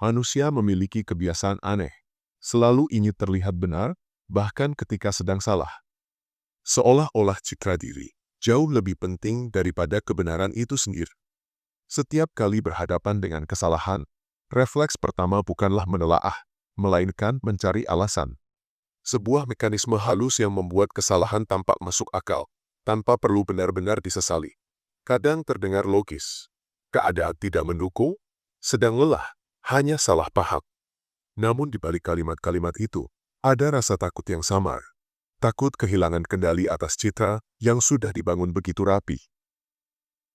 Manusia memiliki kebiasaan aneh, selalu ingin terlihat benar, bahkan ketika sedang salah. Seolah-olah citra diri jauh lebih penting daripada kebenaran itu sendiri. Setiap kali berhadapan dengan kesalahan, refleks pertama bukanlah menelaah, melainkan mencari alasan. Sebuah mekanisme halus yang membuat kesalahan tampak masuk akal, tanpa perlu benar-benar disesali. Kadang terdengar logis. Keadaan tidak mendukung, sedang lelah, hanya salah paham. Namun di balik kalimat-kalimat itu, ada rasa takut yang samar. Takut kehilangan kendali atas citra yang sudah dibangun begitu rapi.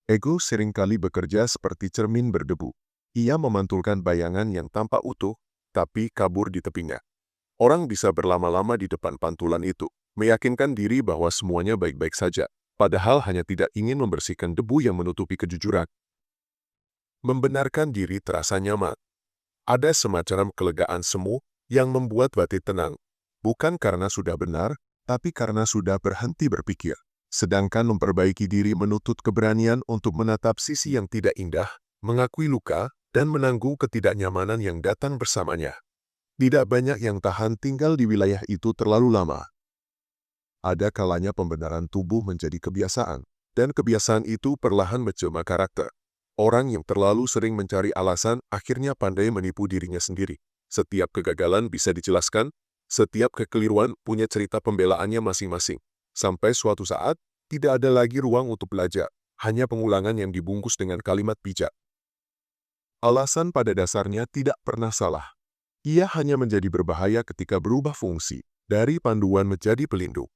Ego seringkali bekerja seperti cermin berdebu. Ia memantulkan bayangan yang tampak utuh, tapi kabur di tepinya. Orang bisa berlama-lama di depan pantulan itu, meyakinkan diri bahwa semuanya baik-baik saja, padahal hanya tidak ingin membersihkan debu yang menutupi kejujuran. Membenarkan diri terasa nyaman. Ada semacam kelegaan semu yang membuat batin tenang, bukan karena sudah benar, tapi karena sudah berhenti berpikir. Sedangkan memperbaiki diri menuntut keberanian untuk menatap sisi yang tidak indah, mengakui luka, dan menanggung ketidaknyamanan yang datang bersamanya. Tidak banyak yang tahan tinggal di wilayah itu terlalu lama. Ada kalanya pembenaran tubuh menjadi kebiasaan, dan kebiasaan itu perlahan menjelma karakter. Orang yang terlalu sering mencari alasan akhirnya pandai menipu dirinya sendiri. Setiap kegagalan bisa dijelaskan, setiap kekeliruan punya cerita pembelaannya masing-masing. Sampai suatu saat, tidak ada lagi ruang untuk belajar, hanya pengulangan yang dibungkus dengan kalimat bijak. Alasan pada dasarnya tidak pernah salah. Ia hanya menjadi berbahaya ketika berubah fungsi, dari panduan menjadi pelindung.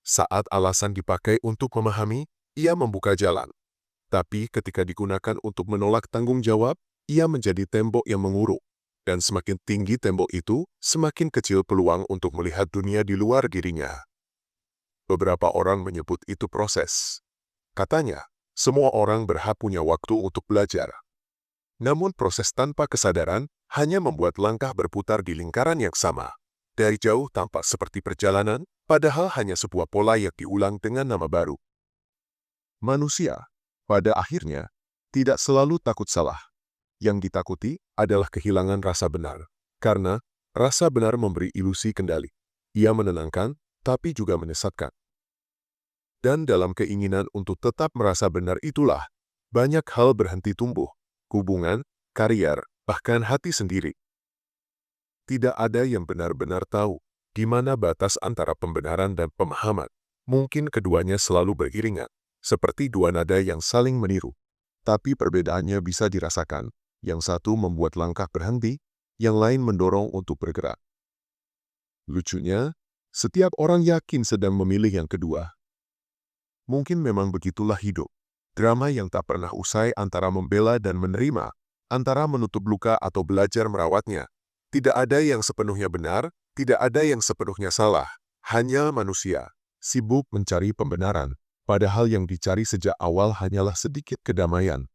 Saat alasan dipakai untuk memahami, ia membuka jalan. Tapi ketika digunakan untuk menolak tanggung jawab, ia menjadi tembok yang mengurung. Dan semakin tinggi tembok itu, semakin kecil peluang untuk melihat dunia di luar dirinya. Beberapa orang menyebut itu proses. Katanya, semua orang berhak punya waktu untuk belajar. Namun proses tanpa kesadaran hanya membuat langkah berputar di lingkaran yang sama. Dari jauh tampak seperti perjalanan, padahal hanya sebuah pola yang diulang dengan nama baru. Manusia, pada akhirnya, tidak selalu takut salah. Yang ditakuti adalah kehilangan rasa benar. Karena rasa benar memberi ilusi kendali. Ia menenangkan, tapi juga menyesatkan. Dan dalam keinginan untuk tetap merasa benar itulah, banyak hal berhenti tumbuh. Hubungan, karier, bahkan hati sendiri. Tidak ada yang benar-benar tahu di mana batas antara pembenaran dan pemahaman. Mungkin keduanya selalu beriringan, seperti dua nada yang saling meniru. Tapi perbedaannya bisa dirasakan. Yang satu membuat langkah berhenti, yang lain mendorong untuk bergerak. Lucunya, setiap orang yakin sedang memilih yang kedua. Mungkin memang begitulah hidup. Drama yang tak pernah usai antara membela dan menerima, antara menutup luka atau belajar merawatnya. Tidak ada yang sepenuhnya benar, tidak ada yang sepenuhnya salah. Hanya manusia, sibuk mencari pembenaran, padahal yang dicari sejak awal hanyalah sedikit kedamaian.